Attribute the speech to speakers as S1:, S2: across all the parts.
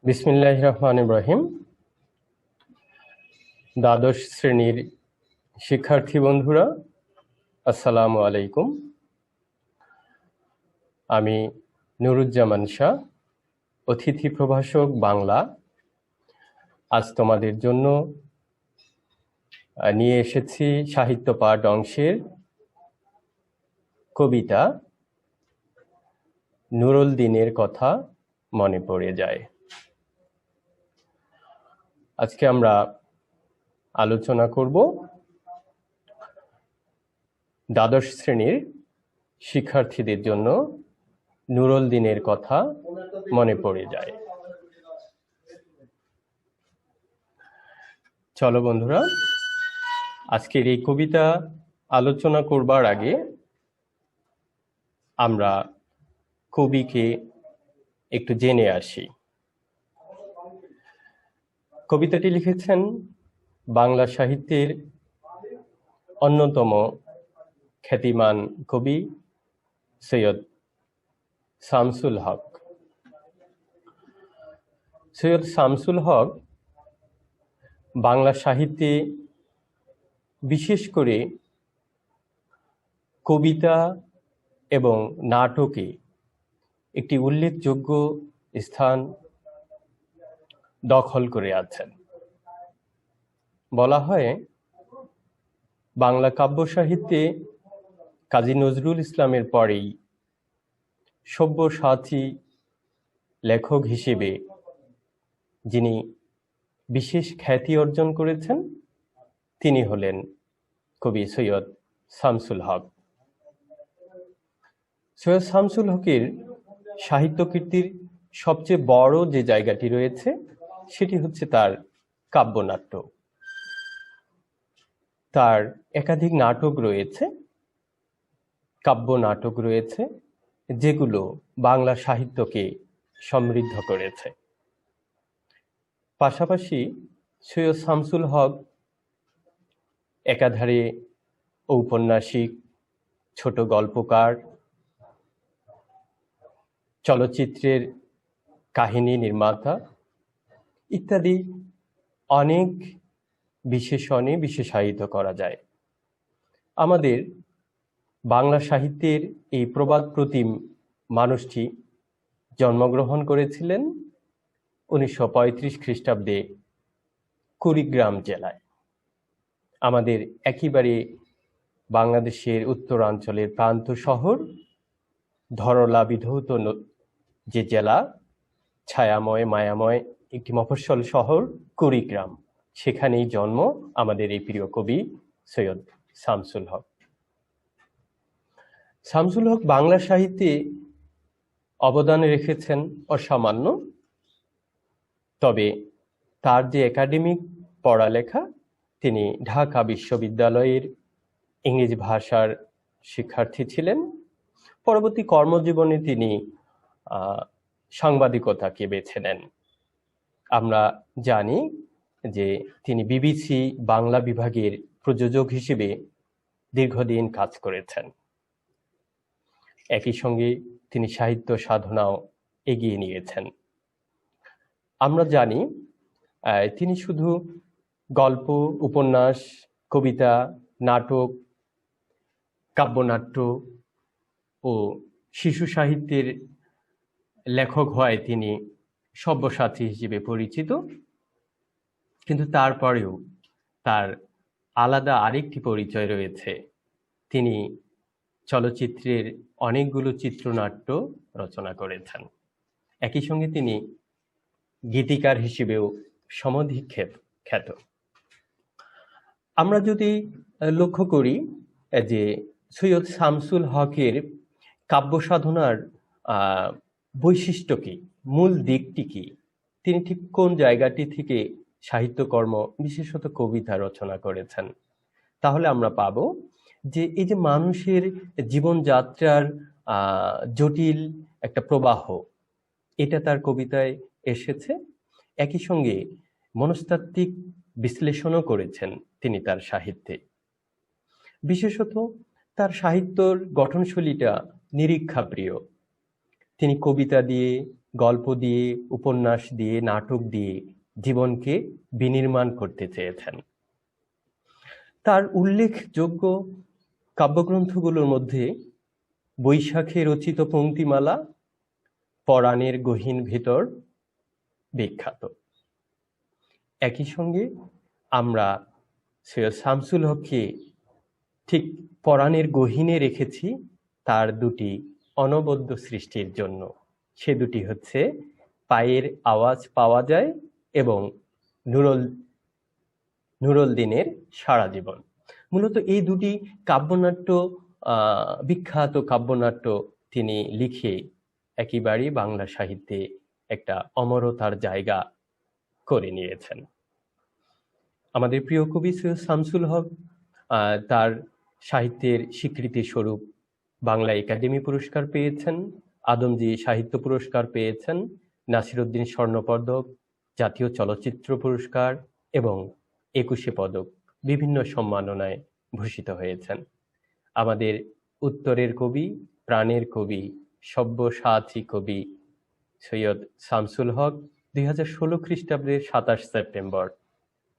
S1: বিসমিল্লাহির রহমানির রহিম। দ্বাদশ শ্রেণীর শিক্ষার্থী বন্ধুরা, আসসালামু আলাইকুম। আমি নুরুজ্জামান শাহ, অতিথি প্রভাষক বাংলা। আজ তোমাদের জন্য নিয়ে এসেছি সাহিত্য পাঠ অংশের কবিতা নুরুল দিনের কথা মনে পড়ে যায়। আজকে আমরা আলোচনা করব দ্বাদশ শ্রেণীর শিক্ষার্থীদের জন্য নুরুল দিনের কথা মনে পড়ে যায়। চলো বন্ধুরা, আজকের এই কবিতা আলোচনা করবার আগে আমরা কবিকে একটু জেনে আসি। কবিতাটি লিখেছেন বাংলা সাহিত্যের অন্যতম খ্যাতিমান কবি সৈয়দ শামসুল হক। সৈয়দ শামসুল হক বাংলা সাহিত্যে বিশেষ করে কবিতা এবং নাটকে একটি উল্লেখযোগ্য স্থান দখল করে আছেন। বলা হয় বাংলা কাব্য সাহিত্যে কাজী নজরুল ইসলামের পরেই সব্যসাচী লেখক হিসেবে যিনি বিশেষ খ্যাতি অর্জন করেছেন তিনি হলেন কবি সৈয়দ শামসুল হক। সৈয়দ শামসুল হকের সাহিত্য কীর্তির সবচেয়ে বড় যে জায়গাটি রয়েছে সেটি হচ্ছে তার কাব্যনাট্য। তার একাধিক নাটক রয়েছে, কাব্য নাটক রয়েছে, যেগুলো বাংলা সাহিত্যকে সমৃদ্ধ করেছে। পাশাপাশি সৈয়দ শামসুল হক একাধারে ঔপন্যাসিক, ছোট গল্পকার, চলচ্চিত্রের কাহিনী নির্মাতা ইত্যাদি অনেক বিশেষণে বিশেষায়িত করা যায়। আমাদের বাংলা সাহিত্যের এই প্রবাদ প্রতিম মানুষটি জন্মগ্রহণ করেছিলেন 1935 খ্রিস্টাব্দে কুড়িগ্রাম জেলায়। আমাদের একেবারে বাংলাদেশের উত্তরাঞ্চলের প্রান্ত শহর, ধরলা বিধৌত যে জেলা, ছায়াময় মায়াময় একটি মফস্বল শহর কুড়িগ্রাম, সেখানেই জন্ম আমাদের এই প্রিয় কবি সৈয়দ শামসুল হক। শামসুল হক বাংলা সাহিত্যে অবদান রেখেছেন অসামান্য। তবে তার যে একাডেমিক পড়ালেখা, তিনি ঢাকা বিশ্ববিদ্যালয়ের ইংরেজি ভাষার শিক্ষার্থী ছিলেন। পরবর্তী কর্মজীবনে তিনি সাংবাদিকতাকে বেছে নেন। আমরা জানি যে তিনি বিবিসি বাংলা বিভাগের প্রযোজক হিসেবে দীর্ঘদিন কাজ করেছেন। একই সঙ্গে তিনি সাহিত্য সাধনাও এগিয়ে নিয়েছেন। আমরা জানি তিনি শুধু গল্প, উপন্যাস, কবিতা, নাটক, কাব্যনাট্য ও শিশু সাহিত্যের লেখক হওয়ায় তিনি সব্যসাচী হিসেবে পরিচিত, কিন্তু তারপরেও তার আলাদা আরেকটি পরিচয় রয়েছে। তিনি চলচ্চিত্রের অনেকগুলো চিত্রনাট্য রচনা করেছেন। একই সঙ্গে তিনি গীতিকার হিসেবেও সমধিক খ্যাত। আমরা যদি লক্ষ্য করি যে সৈয়দ শামসুল হকের কাব্য সাধনার বৈশিষ্ট্য কি, মূল দিকটি কি, তিনি ঠিক কোন জায়গাটি থেকে সাহিত্যকর্ম বিশেষত কবিতা রচনা করেছেন, তাহলে আমরা পাবো যে এই যে মানুষের জীবনযাত্রার জটিল একটা প্রবাহ, এটা তার কবিতায় এসেছে। একই সঙ্গে মনস্তাত্ত্বিক বিশ্লেষণও করেছেন তিনি তার সাহিত্যে। বিশেষত তার সাহিত্যর গঠনশৈলীটা নিরীক্ষাপ্রিয়। তিনি কবিতা দিয়ে, গল্প দিয়ে, উপন্যাস দিয়ে, নাটক দিয়ে জীবনকে বিনির্মাণ করতে চেয়েছেন। তার উল্লেখযোগ্য কাব্যগ্রন্থগুলোর মধ্যে বৈশাখে রচিত পংক্তিমালা পরাণের গহীন ভেতর বিখ্যাত। একই সঙ্গে আমরা সৈয়দ শামসুল হককে ঠিক পরাণের গহীনে রেখেছি তার দুটি অনবদ্য সৃষ্টির জন্য। সে দুটি হচ্ছে পায়ের আওয়াজ পাওয়া যায় এবং নুরুল দিনের সারা জীবন। মূলত এই দুটি কাব্যনাট্য, বিখ্যাত কাব্যনাট্য তিনি লিখে একেবারেই বাংলা সাহিত্যে একটা অমরতার জায়গা করে নিয়েছেন। আমাদের প্রিয় কবি সৈয়দ শামসুল হক তার সাহিত্যের স্বীকৃতি স্বরূপ বাংলা একাডেমি পুরস্কার পেয়েছেন, আদমজী সাহিত্য পুরস্কার পেয়েছেন, নাসিরউদ্দিন স্বর্ণপদক, জাতীয় চলচ্চিত্র পুরস্কার এবং ২১শে পদক, বিভিন্ন সম্মাননায় ভূষিত হয়েছেন। আমাদের উত্তরের কবি, প্রাণের কবি, সব্যসাচী কবি সৈয়দ শামসুল হক ২০১৬ খ্রিস্টাব্দের ২৭ সেপ্টেম্বর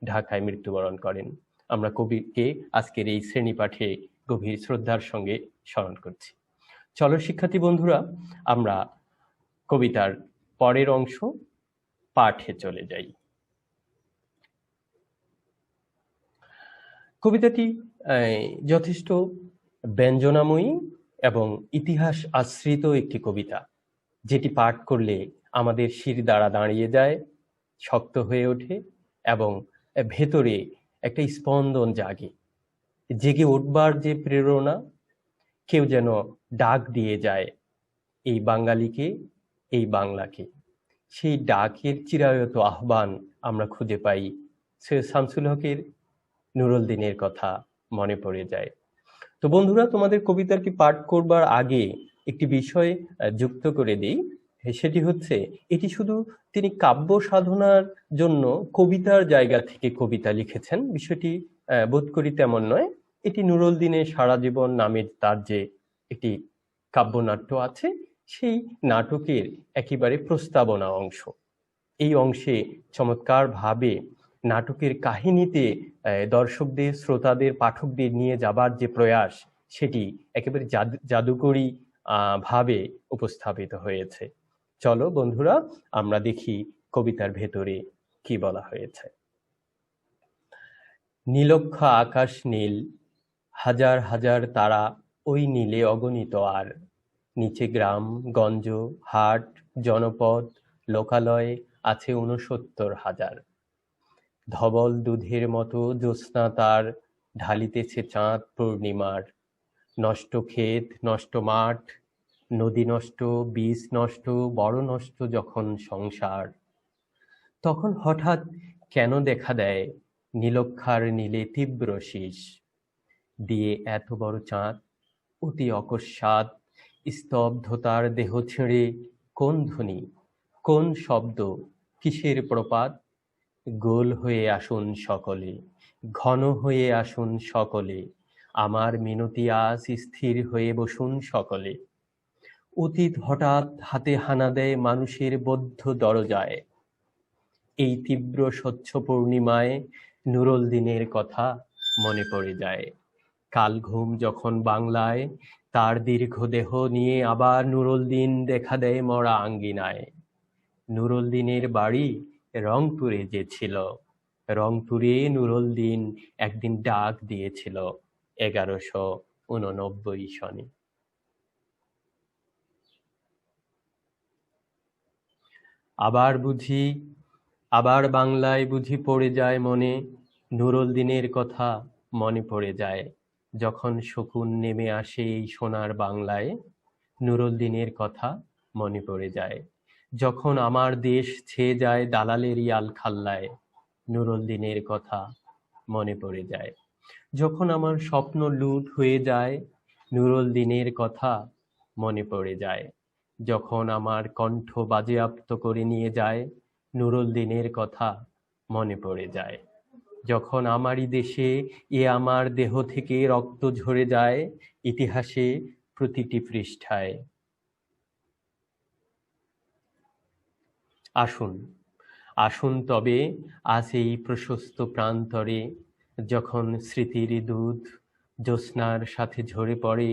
S1: ঢাকায় মৃত্যুবরণ করেন। আমরা কবিকে আজকের এই শ্রেণী পাঠে গভীর শ্রদ্ধার সঙ্গে স্মরণ করছি। চলো শিক্ষার্থী বন্ধুরা, আমরা কবিতার পরের অংশ পাঠে চলে যাই। কবিতাটি যথেষ্ট ব্যঞ্জনাময়ী এবং ইতিহাস আশ্রিত একটি কবিতা, যেটি পাঠ করলে আমাদের শির দ্বারা দাঁড়িয়ে যায়, শক্ত হয়ে ওঠে এবং ভেতরে একটা স্পন্দন জাগে। জেগে উঠবার যে প্রেরণা, কেউ যেন ডাক দিয়ে যায় এই বাঙালিকে, এই বাংলাকে। সেই ডাকের চিরায়ত আহ্বান আমরা খুঁজে পাই সৈয়দ শামসুল হকের নুরুল দিনের কথা মনে পড়ে যায়। তো বন্ধুরা, তোমাদের কবিতাটি পাঠ করবার আগে একটি বিষয় যুক্ত করে দিই। সেটি হচ্ছে, এটি শুধু তিনি কাব্য সাধনার জন্য কবিতার জায়গা থেকে কবিতা লিখেছেন বিষয়টি বোধ করি তেমন নয়। এটি নুরুল দিনের সারা জীবন নামের তার যে একটি কাব্যনাট্য আছে, সেই নাটকের একেবারে প্রস্তাবনা অংশ। এই অংশে চমৎকারভাবে নাটকের কাহিনীতে দর্শকদের, শ্রোতাদের, পাঠকদের নিয়ে যাবার যে প্রয়াস, সেটি একেবারে জাদুকরী ভাবে উপস্থাপিত হয়েছে। চলো বন্ধুরা, আমরা দেখি কবিতার ভেতরে কি বলা হয়েছে। নীলক্ষা আকাশ নীল, হাজার হাজার তারা ওই নীলে অগণিত, আর নিচে গ্রাম গঞ্জ হাট জনপদ লোকালয় আছে ৬৯,০০০। ধবল দুধের মতো জ্যোৎস্না তার ঢালিতেছে চাঁদ পূর্ণিমার। নষ্ট ক্ষেত, নষ্ট মাঠ, নদী নষ্ট, বীজ নষ্ট, বড় নষ্ট যখন সংসার, তখন হঠাৎ কেন দেখা দেয় নীলক্ষার নীলে তীব্র শীষ দিয়ে এত বড় চাঁদ? অতি অকস্মাৎ স্তব্ধতার দেহ ছেড়ে কোন ধ্বনি, কোন শব্দ, কিসের প্রপাত? গোল হয়ে আসুন সকলে, ঘন হয়ে আসুন সকলে, আমার মিনতি আজ স্থির হয়ে বসুন সকলে। অতীত হঠাৎ হাতে হানা দেয় মানুষের বদ্ধ দরজায়। এই তীব্র স্বচ্ছ পূর্ণিমায় নুরুল দিনের কথা মনে পড়ে যায়। কাল ঘুম যখন বাংলায়, তার দীর্ঘ দেহ নিয়ে আবার নুরুল দিন দেখা দেয় মরা আঙ্গিনায়। নুরুল দিনের বাড়ি রংপুরে যে ছিল, রংপুরে নুরুল দিন একদিন ডাক দিয়েছিল ১১৮৯ সনে। আবার বাংলায় বুঝি পড়ে যায় মনে, নুরুল দিনের কথা মনে পড়ে যায়। যখন শকুন নেমে আসে এই সোনার বাংলায়, নুরুল দিনের কথা মনে পড়ে যায়। যখন আমার দেশ ছেয়ে যায় দালালের আলখাল্লায়, নুরুল দিনের কথা মনে পড়ে যায়। যখন আমার স্বপ্ন লুট হয়ে যায়, নুরুল দিনের কথা মনে পড়ে যায়। যখন আমার কণ্ঠ বাজেয়াপ্ত করে নিয়ে যায়, নুরুল দিনের কথা মনে পড়ে যায়। যখন আমারই দেশে আমার দেহ থেকে রক্ত ঝরে যায় ইতিহাসে প্রতিটি পৃষ্ঠায়। আসুন, আসুন তবে আজ এই প্রশস্ত প্রান্তরে, যখন স্মৃতির দুধ জ্যোৎস্নার সাথে ঝরে পড়ে,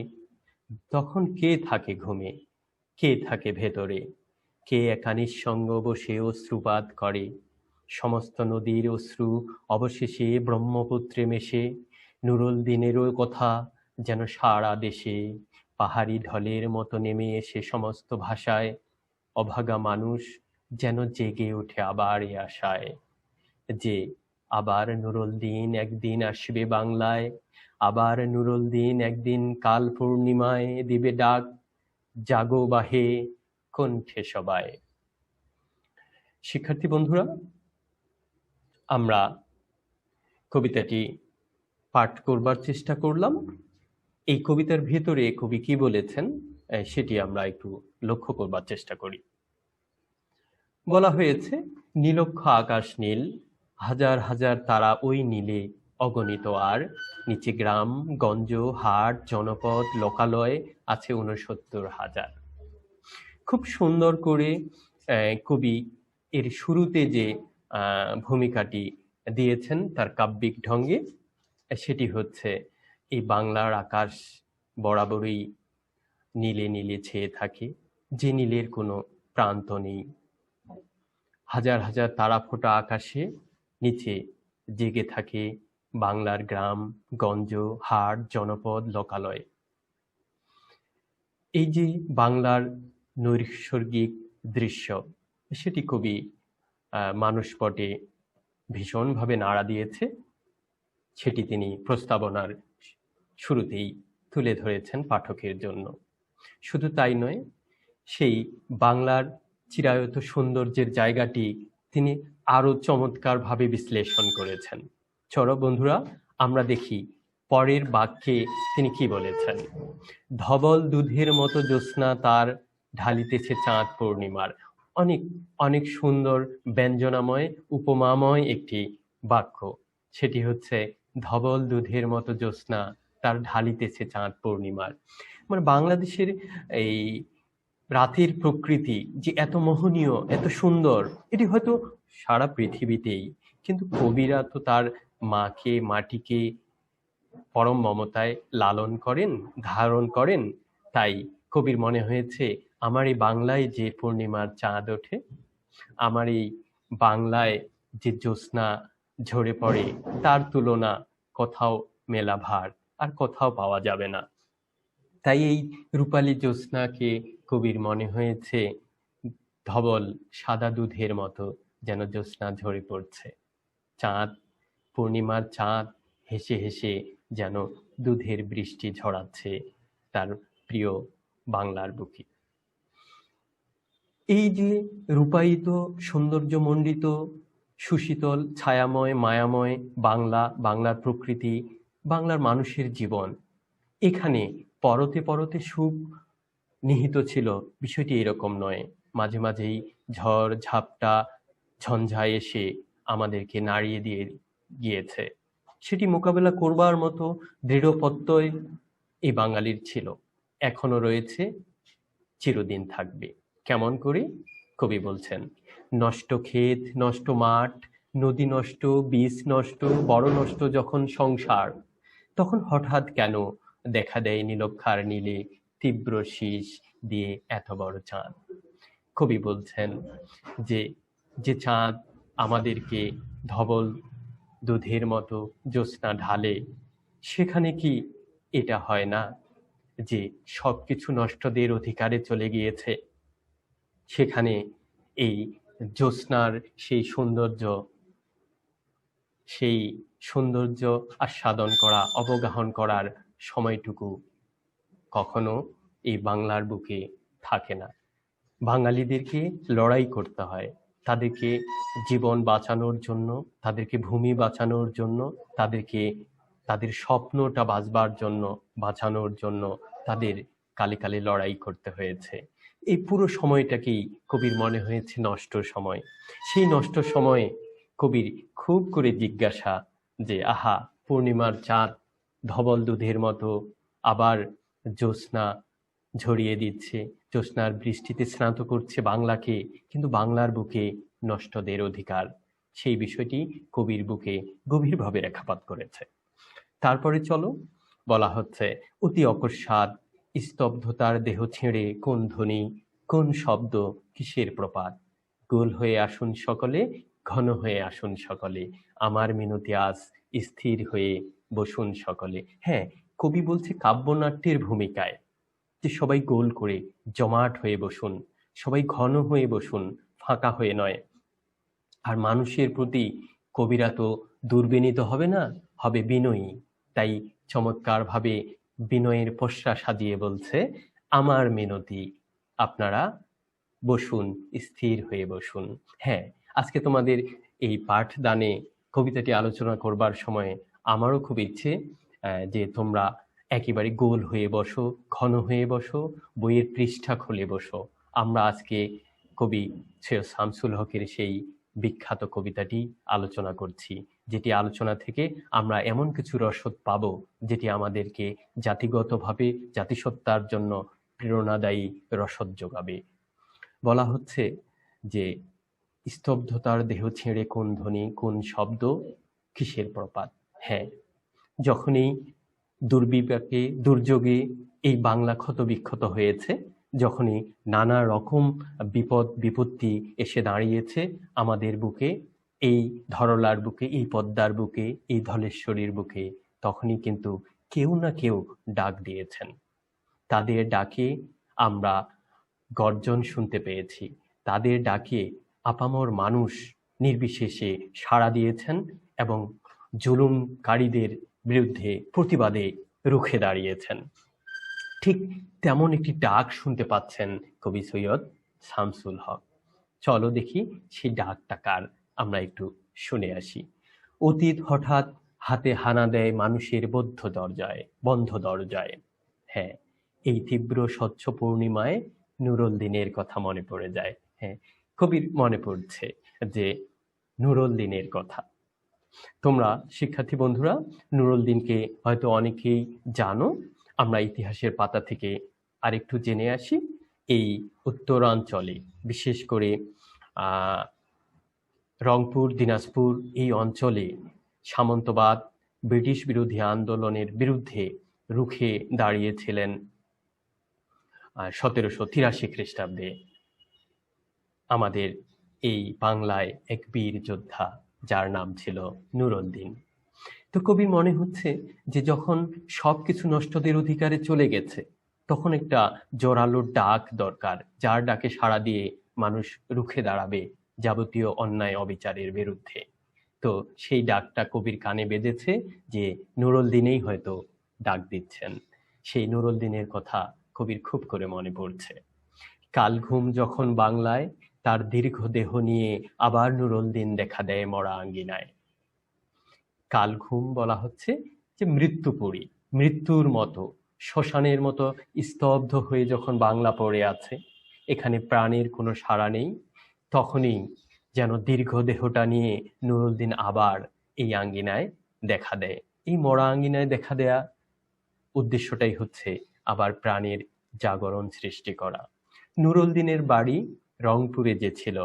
S1: তখন কে থাকে ঘুমে, কে থাকে ভেতরে, কে একা নিঃসঙ্গ বসে অশ্রুপাত করে। সমস্ত নদীর অশ্রু অবশেষে ব্রহ্মপুত্রে মেশে, নুরুল দিনেরও কথা যেন সারা দেশে পাহাড়ি ঢলের মতো নেমে এসে সমস্ত ভাষায় অভাগা মানুষ যেন জেগে ওঠে আবার এ আশায় যে আবার নুরুল দিন একদিন আসবে বাংলায়, আবার নুরুল দিন একদিন কাল পূর্ণিমায় দিবে ডাক, জাগো বাহে কণ্ঠে সবাই। শিক্ষার্থী বন্ধুরা, আমরা কবিতাটি পাঠ করবার চেষ্টা করলাম। এই কবিতার ভেতরে কবি কি বলেছেন সেটি আমরা একটু লক্ষ্য করবার চেষ্টা করি। বলা হয়েছে, নীলক্ষ আকাশ নীল, হাজার হাজার তারা ওই নীলে অগণিত, আর নিচে গ্রাম গঞ্জ হাট জনপদ লোকালয় আছে ৬৯,০০০। খুব সুন্দর করে কবি এর শুরুতে যে ভূমিকাটি দিয়েছেন তার কাব্যিক ঢঙ্গে, সেটি হচ্ছে এই বাংলার আকাশ বরাবরই নীলে নীলে ছেয়ে থাকে, যে নীলের কোনো প্রান্ত নেই। হাজার হাজার তারা ফোটা আকাশে নিচে জেগে থাকে বাংলার গ্রাম গঞ্জ হাট জনপদ লোকালয়। এই যে বাংলার নৈসর্গিক দৃশ্য, সেটি কবি মানসপটে ভীষণভাবে নাড়া দিয়েছে, সেটি তিনি প্রস্তাবনার শুরুতেই তুলে ধরেছেন পাঠকের জন্য। শুধু তাই নয়, সেই বাংলার চিরায়ত সৌন্দর্যের জায়গাটি তিনি আরো চমৎকারভাবে বিশ্লেষণ করেছেন। চলো বন্ধুরা, আমরা দেখি পরের বাক্যে তিনি কি বলেছেন। ধবল দুধের মতো জ্যোৎস্না তার ঢালিতেছে চাঁদ পূর্ণিমার। অনেক অনেক সুন্দর ব্যঞ্জনাময় উপমাময় একটি বাক্য। সেটি হচ্ছে, ধবল দুধের মতো জ্যোৎস্না তার ঢালিতেছে চাঁদ পূর্ণিমার। মানে বাংলাদেশের এই রাতের প্রকৃতি যে এত মোহনীয় এত সুন্দর, এটি হয়তো সারা পৃথিবীতেই, কিন্তু কবিরা তো তার মাকে মাটিকে পরম মমতায় লালন করেন ধারণ করেন। তাই কবির মনে হয়েছে, আমার এই বাংলায় যে পূর্ণিমার চাঁদ ওঠে, আমার এই বাংলায় যে জ্যোৎস্না ঝরে পড়ে, তার তুলনা কোথাও মেলা ভার আর কোথাও পাওয়া যাবে না। তাই এই রূপালী জ্যোৎস্নাকে কবির মনে হয়েছে ধবল সাদা দুধের মতো যেন জ্যোৎস্না ঝরে পড়ছে। চাঁদ, পূর্ণিমার চাঁদ হেসে হেসে যেন দুধের বৃষ্টি ঝরাচ্ছে তার প্রিয় বাংলার বুকে। এই যে রূপায়িত সৌন্দর্যমণ্ডিত সুশীতল ছায়াময় মায়াময় বাংলা, বাংলার প্রকৃতি, বাংলার মানুষের জীবন, এখানে পরতে পরতে সুখ নিহিত ছিল, বিষয়টি এরকম নয়। মাঝে মাঝেই ঝড় ঝাপটা ঝঞ্ঝা এসে আমাদেরকে নাড়িয়ে দিয়ে গিয়েছে। সেটি মোকাবেলা করবার মতো দৃঢ় প্রত্যয় এই বাঙালির ছিল, এখনো রয়েছে, চিরদিন থাকবে। কেমন করে? কবি বলছেন, নষ্ট ক্ষেত নষ্ট মাঠ নদী নষ্ট বীজ নষ্ট বড় নষ্ট যখন সংসার, তখন হঠাৎ কেন দেখা দেয় নীলক্ষার নীলে তীব্র শীষ দিয়ে এত বড় চাঁদ। কবি বলছেন যে যে চাঁদ আমাদেরকে ধবল দুধের মতো জ্যোৎস্না ঢালে, সেখানে কি এটা হয় না যে সবকিছু নষ্টদের অধিকারে চলে গিয়েছে? সেখানে এই জ্যোৎস্নার সেই সৌন্দর্য আস্বাদন করা অবগাহন করার সময়টুকু কখনো এই বাংলার বুকে থাকে না। বাঙালিদেরকে লড়াই করতে হয়, তাদেরকে জীবন বাঁচানোর জন্য, তাদেরকে ভূমি বাঁচানোর জন্য, তাদেরকে তাদের স্বপ্নটা বাঁচবার জন্য বাঁচানোর জন্য তাদের কালে কালে লড়াই করতে হয়েছে। এই পুরো সময়টাকেই কবির মনে হয়েছে নষ্ট সময়। সেই নষ্ট সময়ে কবির খুব করে জিজ্ঞাসা যে, আহা, পূর্ণিমার চাঁদ ধবল দুধের মতো আবার জ্যোৎস্না ঝরিয়ে দিচ্ছে, জ্যোৎস্নার বৃষ্টিতে স্নাত করছে বাংলাকে, কিন্তু বাংলার বুকে নষ্টদের অধিকার, সেই বিষয়টি কবির বুকে গভীরভাবে রেখাপাত করেছে। তারপরে চলো, বলা হচ্ছে অতি অকস্মাৎ স্তব্ধতার দেহ ছেড়ে কোন ধ্বনি, কোন শব্দ, কিসের প্রপাত, গোল হয়ে আসুন সকলে, ঘন হয়ে আসুন সকলে, আমার মিনতি আজ স্থির হয়ে বসুন সকলে। হ্যাঁ, কবি বলছে কাব্যনাট্যের ভূমিকায় যে সবাই গোল করে জমাট হয়ে বসুন, সবাই ঘন হয়ে বসুন, ফাঁকা হয়ে নয়। আর মানুষের প্রতি কবিরা তো দুর্বিনীত হবে না, হবে বিনয়ী। তাই চমৎকারভাবে বিনয়ের পসরা সাজিয়ে বলছে, আমার মিনতি, আপনারা বসুন, স্থির হয়ে বসুন। হ্যাঁ, আজকে তোমাদের এই পাঠদানে কবিতাটি আলোচনা করবার সময় আমারও খুব ইচ্ছে যে তোমরা একেবারে গোল হয়ে বসো, ঘন হয়ে বসো, বইয়ের পৃষ্ঠা খুলে বসো। আমরা আজকে কবি সৈয়দ শামসুল হকের সেই বিখ্যাত কবিতাটি আলোচনা করছি, যেটি আলোচনা থেকে আমরা এমন কিছু রসদ পাবো যেটি আমাদেরকে জাতিগতভাবে জাতিসত্তার জন্য প্রেরণাদায়ী রসদ যোগাবে। বলা হচ্ছে যে স্তব্ধতার দেহ ছেড়ে কোন ধ্বনি, কোন শব্দ, কিসের প্রপাত। হ্যাঁ, যখনই দুর্বিপাকে দুর্যোগে এই বাংলা ক্ষত বিক্ষত হয়েছে, যখনই নানা রকম বিপদ বিপত্তি এসে দাঁড়িয়েছে আমাদের বুকে, এই ধরলার বুকে, এই পদ্মার বুকে, এই ধলেশ্বরীর বুকে, তখনই কিন্তু কেউ না কেউ ডাক দিয়েছেন। তাদের ডাকে আমরা গর্জন শুনতে পেয়েছি, তাদের ডাকে আপামর মানুষ নির্বিশেষে সাড়া দিয়েছেন এবং জুলুমকারীদের বিরুদ্ধে প্রতিবাদে রুখে দাঁড়িয়েছেন। ঠিক তেমন একটি ডাক শুনতে পাচ্ছেন কবি সৈয়দ শামসুল হক। চলো দেখি সেই ডাকটা কার, আমরা একটু শুনে আসি। অতীত হঠাৎ হাতে হানা দেয় মানুষের বন্ধ দরজায়। হ্যাঁ, এই তীব্র স্বচ্ছ পূর্ণিমায় নুরুল দিনের কথা মনে পড়ে যায়। হ্যাঁ, কবির মনে পড়ছে যে নুরুল দিনের কথা। তোমরা শিক্ষার্থী বন্ধুরা নুরুল দিনকে হয়তো অনেকেই জানো। আমরা ইতিহাসের পাতা থেকে আরেকটু জেনে আসি। এই উত্তরাঞ্চলে, বিশেষ করে রংপুর, দিনাজপুর এই অঞ্চলে সামন্তবাদ, ব্রিটিশ বিরোধী আন্দোলনের বিরুদ্ধে রুখে দাঁড়িয়েছিলেন 1783 খ্রিস্টাব্দে আমাদের এই বাংলায় এক বীর যোদ্ধা, যার নাম ছিল নুরুল দিন। তো কবির মনে হচ্ছে যে যখন সবকিছু নষ্টদের অধিকারে চলে গেছে, তখন একটা জোরালো ডাক দরকার, যার ডাকে সাড়া দিয়ে মানুষ রুখে দাঁড়াবে যাবতীয় অন্যায় অবিচারের বিরুদ্ধে। তো সেই ডাকটা কবির কানে বেজেছে যে নুরুল দিনেই হয়তো ডাক দিচ্ছেন। সেই নুরুল দিনের কথা কবির খুব করে মনে পড়ছে। কাল ঘুম যখন বাংলায়, তার দীর্ঘ দেহ নিয়ে আবার নুরুল দিন দেখা দেয় মরা আঙ্গিনায়। কাল ঘুম বলা হচ্ছে যে মৃত্যুপুরী, মৃত্যুর মতো, শ্মশানের মতো স্তব্ধ হয়ে যখন বাংলা পড়ে আছে, এখানে প্রাণের কোনো সাড়া নেই, তখনই যেন দীর্ঘ দেহটা নিয়ে নুরুল দিন আবার এই আঙ্গিনায় দেখা দেয়। এই মরা আঙ্গিনায় দেখা দেয়া উদ্দেশ্যটাই হচ্ছে আবার প্রাণের জাগরণ সৃষ্টি করা। নুরুল দিনের বাড়ি রংপুরে যে ছিল,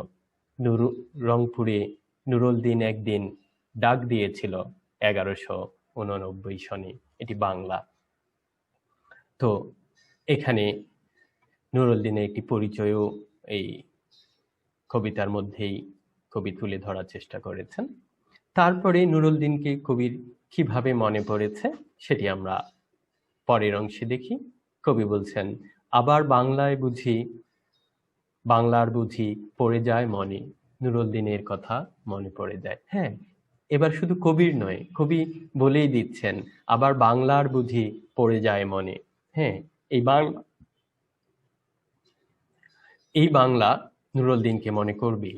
S1: রংপুরে নুরুল দিন একদিন ডাক দিয়েছিল 1189 সনে, এটি বাংলা। তো এখানে নুরুল দিনের একটি পরিচয়ও এই কবিতার মধ্যেই কবি তুলে ধরার চেষ্টা করেছেন। তারপরে নুরুল দিনকে কবির কিভাবে মনে পড়েছে সেটি আমরা পরের অংশে দেখি। কবি বলছেন, আবার বাংলার বুঝি পড়ে যায় মনে, নুরুল দিনের কথা মনে পড়ে যায়। হ্যাঁ, এবার শুধু কবির নয়, কবি বলেই দিচ্ছেন আবার বাংলার বুঝি পড়ে যায় মনে। হ্যাঁ, এই বাংলা নুরুল দিনকে মনে করবে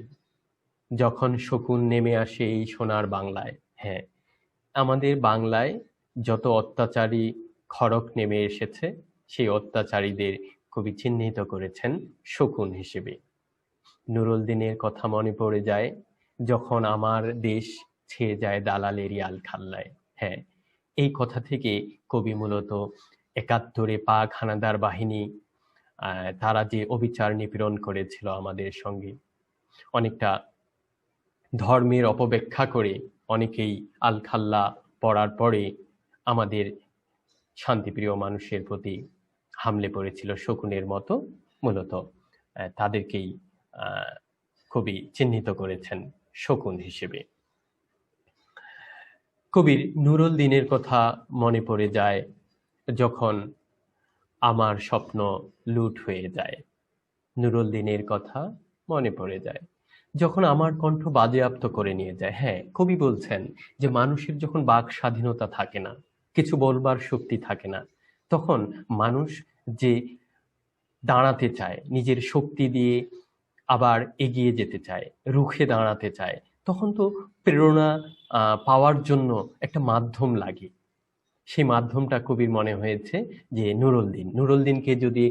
S1: যখন শকুন নেমে আসে এই সোনার বাংলায়। হ্যাঁ, আমাদের বাংলায় যত অত্যাচারী খড়ক নেমে এসেছে, সেই অত্যাচারীদের কবি চিহ্নিত করেছেন শকুন হিসেবে। নুরুল দিনের কথা মনে পড়ে যায় যখন আমার দেশ ছেয়ে যায় দালালেরই আলখাল্লায়। হ্যাঁ, এই কথা থেকে কবি মূলত 71-এ পাক হানাদার বাহিনী তারা যে অবিচার নিপীড়ন করেছিল আমাদের সঙ্গে, অনেকটা ধর্মের অপব্যাখ্যা করে অনেকেই আলখাল্লা পড়ার পরে আমাদের শান্তিপ্রিয় মানুষের প্রতি হামলে পড়েছিল শকুনের মতো। মূলত তাদেরকেই কবি চিহ্নিত করেছেন শকুন হিসেবে। কবির নুরুল দিনের কথা মনে পড়ে যায় যখন আমার স্বপ্ন লুট হয়ে যায়। নুরুল দিনের কথা মনে পড়ে যায় যখন আমার কণ্ঠ বাজেয়াপ্ত করে নিয়ে যায়। হ্যাঁ, কবি বলছেন যে মানুষের যখন বাক স্বাধীনতা থাকে না, কিছু বলবার শক্তি থাকে না, তখন মানুষ যে দাঁড়াতে চায়, নিজের শক্তি দিয়ে আবার এগিয়ে যেতে চায়, রুখে দাঁড়াতে চায়, তখন তো প্রেরণা পাওয়ার জন্য একটা মাধ্যম লাগে। সেই মাধ্যমটা কবির মনে হয়েছে যে নুরুল দিন। নুরুল দিনকে যদি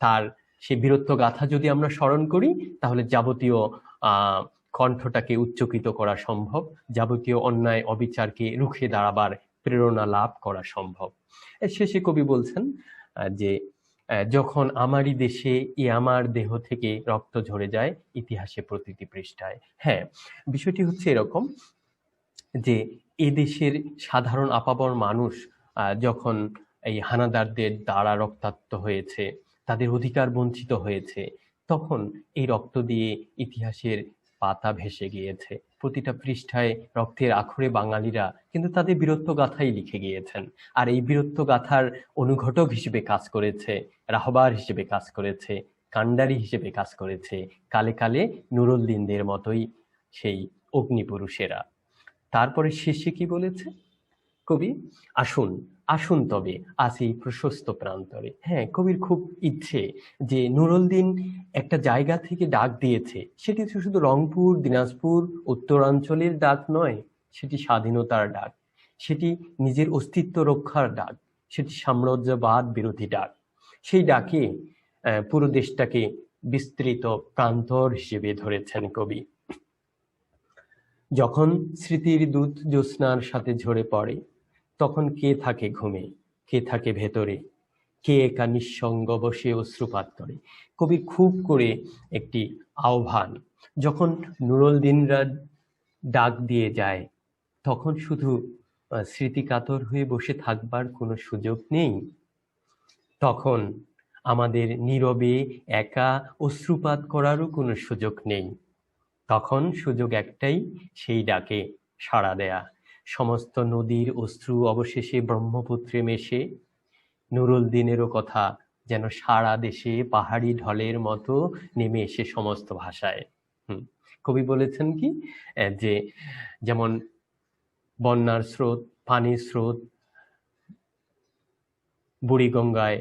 S1: তার সেই বীরত্ব গাথা যদি আমরা স্মরণ করি, তাহলে যাবতীয় কণ্ঠটাকে উচ্চকিত করা সম্ভব, যাবতীয় অন্যায় অবিচারকে রুখে দাঁড়াবার প্রেরণা লাভ করা সম্ভব। শেষে কবি বলছেন যে যখন আমারই দেশে আমার দেহ থেকে রক্ত ঝরে যায় ইতিহাসে প্রতিটি পৃষ্ঠায়। হ্যাঁ, বিষয়টি হচ্ছে এরকম যে এদেশের সাধারণ আপামর মানুষ যখন এই হানাদারদের দ্বারা রক্তাক্ত হয়েছে, তাদের অধিকার বঞ্চিত হয়েছে, তখন এই রক্ত দিয়ে ইতিহাসের পাতা ভেসে গিয়েছে। প্রতিটা পৃষ্ঠায় রক্তের আখরে বাঙালিরা কিন্তু তাদের বীরত্ব গাথাই লিখে গিয়েছেন। আর এই বীরত্ব গাথার অনুঘটক হিসেবে কাজ করেছে, রাহবার হিসেবে কাজ করেছে, কান্ডারি হিসেবে কাজ করেছে কালে কালে নুরুল দিনদের মতোই সেই অগ্নিপুরুষেরা। তারপরে শেষে কি বলেছে কবি? আসুন আসুন তবে আজ এই প্রশস্ত প্রান্তরে। হ্যাঁ, কবির খুব ইচ্ছে যে নুরুল দিন একটা জায়গা থেকে ডাক দিয়েছে, সেটি শুধু রংপুর, দিনাজপুর, উত্তরাঞ্চলের ডাক নয়, সেটি স্বাধীনতার ডাক, সেটি নিজের অস্তিত্ব রক্ষার ডাক, সেটি সাম্রাজ্যবাদ বিরোধী ডাক। সেই ডাকে পুরো দেশটাকে বিস্তৃত প্রান্তর হিসেবে ধরেছেন কবি। যখন স্মৃতির দুধ জ্যোৎস্নার সাথে ঝরে পড়ে, তখন কে থাকে ঘুমে, কে থাকে ভেতরে, কে একা নিঃসঙ্গ বসে অশ্রুপাত করে। কবি খুব করে একটি আহ্বান, যখন নুরুল দিনরা ডাক দিয়ে যায়, তখন শুধু স্মৃতিকাতর হয়ে বসে থাকবার কোনো সুযোগ নেই, তখন আমাদের নীরবে একা অশ্রুপাত করারও কোনো সুযোগ নেই। তখন সুযোগ একটাই, সেই ডাকে সাড়া দেয়া। সমস্ত নদীর অশ্রু অবশেষে ব্রহ্মপুত্রে মেশে নুরুল দিনেরও কথা যেন সারা দেশে পাহাড়ি ঢলের মতো নেমে এসে সমস্ত ভাষায়। কবি বলেছেন কি যে যেমন বন্যার স্রোত, পানির স্রোত বুড়িগঙ্গায়,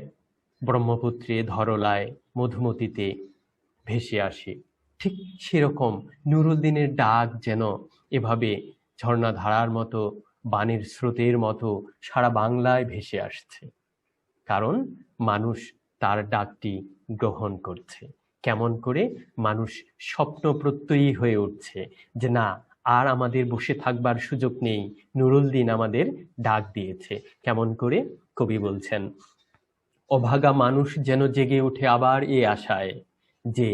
S1: ব্রহ্মপুত্রে, ধরলায়, মধুমতিতে ভেসে আসে, ঠিক সেরকম নুরুল দিনের ডাক যেন এভাবে ঝর্ণাধারার মতো, বাণীর স্রোতের মতো সারা বাংলায় ভেসে আসছে। কারণ মানুষ তার ডাকটি গ্রহণ করছে। কেমন করে? মানুষ স্বপ্ন প্রত্যয়ী হয়ে উঠছে যে না, আর আমাদের বসে থাকবার সুযোগ নেই, নুরুল দিন আমাদের ডাক দিয়েছে। কেমন করে? কবি বলছেন, অভাগা মানুষ যেন জেগে ওঠে আবার এ আশায়, যে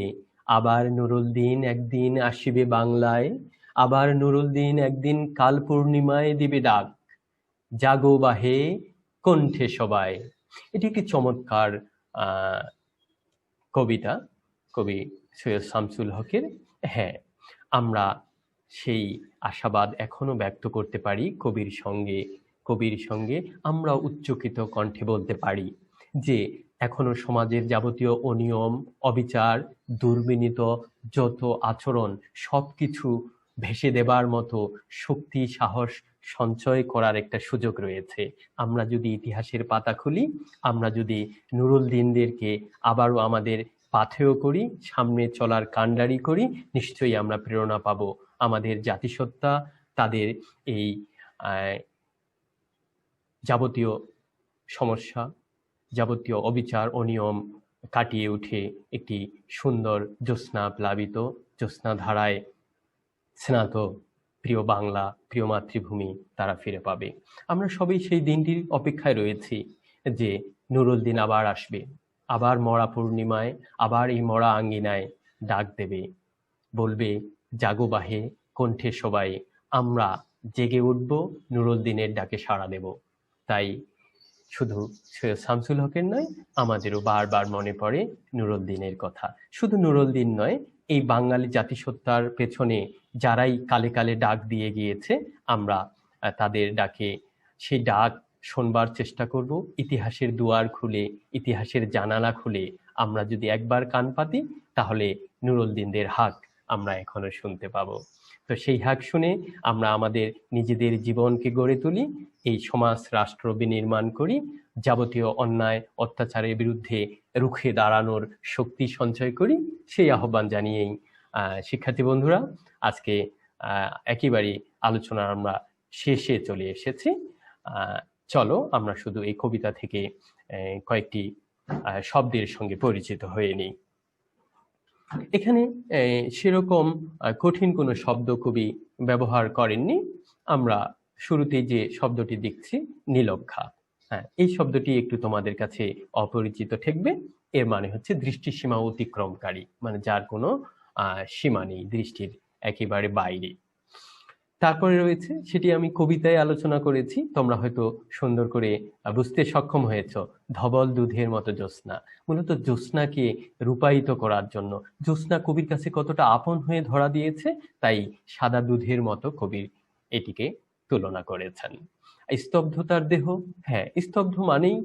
S1: আবার নুরুল দিন একদিন আসিবে বাংলায়, আবার নুরুল দিন একদিন কাল পূর্ণিমায় দিবে ডাক, জাগো বাহে কণ্ঠে সবাই। এটি একটি চমৎকার কবিতা কবি সৈয়দ শামসুল হকের। হ্যাঁ, আমরা সেই আশাবাদ এখনো ব্যক্ত করতে পারি কবির সঙ্গে আমরা উচ্চকিত কণ্ঠে বলতে পারি যে এখনো সমাজের যাবতীয় অনিয়ম, অবিচার, দুর্বিনীত যত আচরণ সবকিছু ভেসে দেবার মতো শক্তি, সাহস সঞ্চয় করার একটা সুযোগ রয়েছে। আমরা যদি ইতিহাসের পাতা খুলি, আমরা যদি নুরুল দিনদেরকে আবারও আমাদের পাথেয় করি, সামনে চলার কাণ্ডারি করি, নিশ্চয়ই আমরা প্রেরণা পাবো আমাদের জাতিসত্তা তাদের এই যাবতীয় সমস্যা, যাবতীয় অবিচার, অনিয়ম কাটিয়ে উঠে একটি সুন্দর জ্যোৎস্না প্লাবিত, জ্যোৎস্না ধারায় স্নাত প্রিয় বাংলা, প্রিয় মাতৃভূমি তারা ফিরে পাবে। আমরা সবাই সেই দিনটির অপেক্ষায় রয়েছি যে নুরুল দিন আবার আসবে, আবার মরা পূর্ণিমায় আবার এই মরা আঙ্গিনায় ডাক দেবে, বলবে জাগো বাহে কণ্ঠে সবাই, আমরা জেগে উঠব, নুরুদ্দিনের ডাকে সাড়া দেব। তাই শুধু সৈয়দ শামসুল হকের নয়, আমাদেরও বারবার মনে পড়ে নুরুদ্দিনের কথা। শুধু নুরুদ্দিন নয়, এই বাঙালি জাতিসত্তার পেছনে যারাই কালে কালে ডাক দিয়ে গিয়েছে, আমরা তাদের ডাকে সেই ডাক শোনবার চেষ্টা করব। ইতিহাসের দুয়ার খুলে, ইতিহাসের জানালা খুলে আমরা যদি একবার কান পাতি, তাহলে নুরুদ্দিনদের হাক আমরা এখনো শুনতে পাবো। তো সেই হাক শুনে আমরা আমাদের নিজেদের জীবনকে গড়ে তুলি, এই সমাজ রাষ্ট্র বিনির্মাণ করি, যাবতীয় অন্যায় অত্যাচারের বিরুদ্ধে রুখে দাঁড়ানোর শক্তি সঞ্চয় করি। সেই আহ্বান জানিয়েই শিক্ষার্থী বন্ধুরা, আজকে একেবারে আলোচনার আমরা শেষে চলে এসেছি। চলো আমরা শুধু এই কবিতা থেকে কয়েকটি শব্দের সঙ্গে পরিচিত হয়ে নিই। এখানে সেরকম কঠিন কোনো শব্দ কবি ব্যবহার করেননি। আমরা শুরুতেই যে শব্দটি দেখছি, নীলক্ষা, হ্যাঁ, এই শব্দটি একটু তোমাদের কাছে অপরিচিত ঠেকবে। এর মানে হচ্ছে দৃষ্টিসীমা অতিক্রমকারী, মানে যার কোনো সীমা নেই, দৃষ্টির একেবারে বাইরে। তারপরে রয়েছে, সেটি আমি কবিতায় আলোচনা করেছি, তোমরা হয়তো সুন্দর করে বুঝতে সক্ষম হয়েছ, ধবল দুধের মতো জ্যোৎস্না। মূলত জ্যোৎস্নাকে রূপায়িত করার জন্য জ্যোৎস্না কবির কাছে কতটা আপন হয়ে ধরা দিয়েছে, তাই সাদা দুধের মতো কবির এটিকে তুলনা করেছেন। স্তব্ধতার দেহ, হ্যাঁ, স্তব্ধ মানেই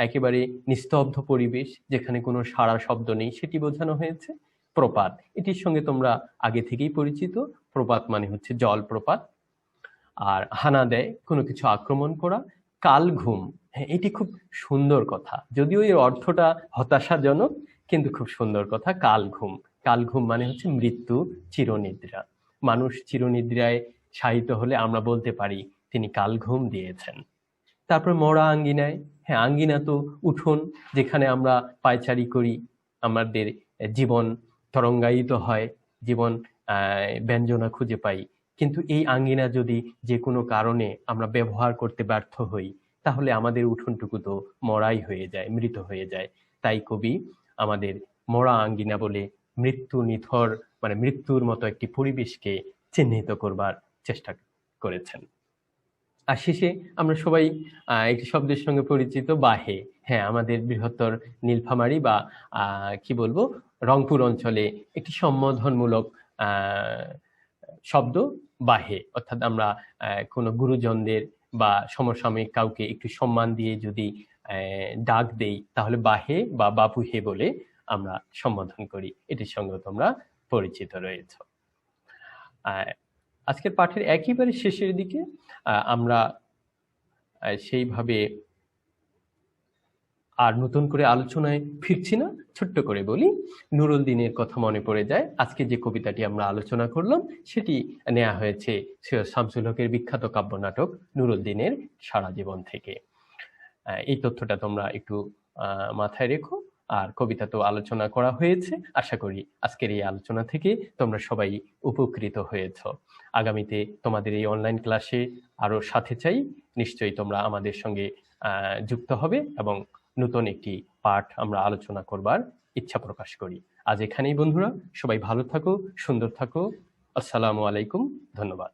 S1: একেবারে নিস্তব্ধ পরিবেশ, যেখানে কোনো সাড়া শব্দ নেই, সেটি বোঝানো হয়েছে। প্রপাত, এটির সঙ্গে তোমরা আগে থেকেই পরিচিত। প্রপাত মানে হচ্ছে জলপ্রপাত। আর হানা দেয়, কোনো কিছু আক্রমণ করা। কাল ঘুম, হ্যাঁ, এটি খুব সুন্দর কথা, যদিও এর অর্থটা হতাশাজনক, কিন্তু খুব সুন্দর কথা। কাল ঘুম, কাল ঘুম মানে হচ্ছে মৃত্যু, চিরনিদ্রা। মানুষ চিরনিদ্রায় শায়িত হলে আমরা বলতে পারি তিনি কাল ঘুম দিয়েছেন। তারপর মরা আঙ্গিনায়, হ্যাঁ, আঙ্গিনা তো উঠোন, যেখানে আমরা পায়চারি করি, আমাদের জীবন তরঙ্গায়িত হয়, জীবন ব্যঞ্জনা খুঁজে পাই। কিন্তু এই আঙ্গিনা যদি যে কোনো কারণে আমরা ব্যবহার করতে ব্যর্থ হই, তাহলে আমাদের উঠোনটুকু তো মরাই হয়ে যায়, মৃত হয়ে যায়। তাই কবি আমাদের মরা আঙ্গিনা বলে মৃত্যু নিথর, মানে মৃত্যুর মতো একটি পরিবেশকে চিহ্নিত করবার চেষ্টা করেছেন। আর শেষে আমরা সবাই একটি শব্দের সঙ্গে পরিচিত, বাহে। হ্যাঁ, আমাদের বৃহত্তর নীলফামারী বা কি বলবো, রংপুর অঞ্চলে একটি সম্বোধনমূলক শব্দ বাহে। অর্থাৎ আমরা কোনো গুরুজনদের বা সমসাময়িক কাউকে একটু সম্মান দিয়ে যদি ডাক দেই, তাহলে বাহে বা বাপু হে বলে আমরা সম্বোধন করি। এটির সঙ্গে তোমরা পরিচিত রয়েছ। আজকের পাঠের একেবারে শেষের দিকে আমরা সেইভাবে আর নতুন করে আলোচনায় ফিরছি না, ছোট্ট করে বলি, নুরুদ্দিনের কথা মনে পড়ে যায়। আজকে যে কবিতাটি আমরা আলোচনা করলাম, সেটি নেওয়া হয়েছে সৈয়দ শামসুল হকের বিখ্যাত কাব্য নাটক নুরুদ্দিনের সারা জীবন থেকে। এই তথ্যটা তোমরা একটু মাথায় রেখো। আর কবিতা তো আলোচনা করা হয়েছে, আশা করি আজকের এই আলোচনা থেকে তোমরা সবাই উপকৃত হয়েছ। আগামীতে তোমাদের এই অনলাইন ক্লাসে আরো সাথে চাই, নিশ্চয়ই তোমরা আমাদের সঙ্গে যুক্ত হবে এবং নতুন একটি পাঠ আমরা আলোচনা করবার ইচ্ছা প্রকাশ করি। আজ এখানেই বন্ধুরা, সবাই ভালো থাকো, সুন্দর থাকো। আসসালামু আলাইকুম, ধন্যবাদ।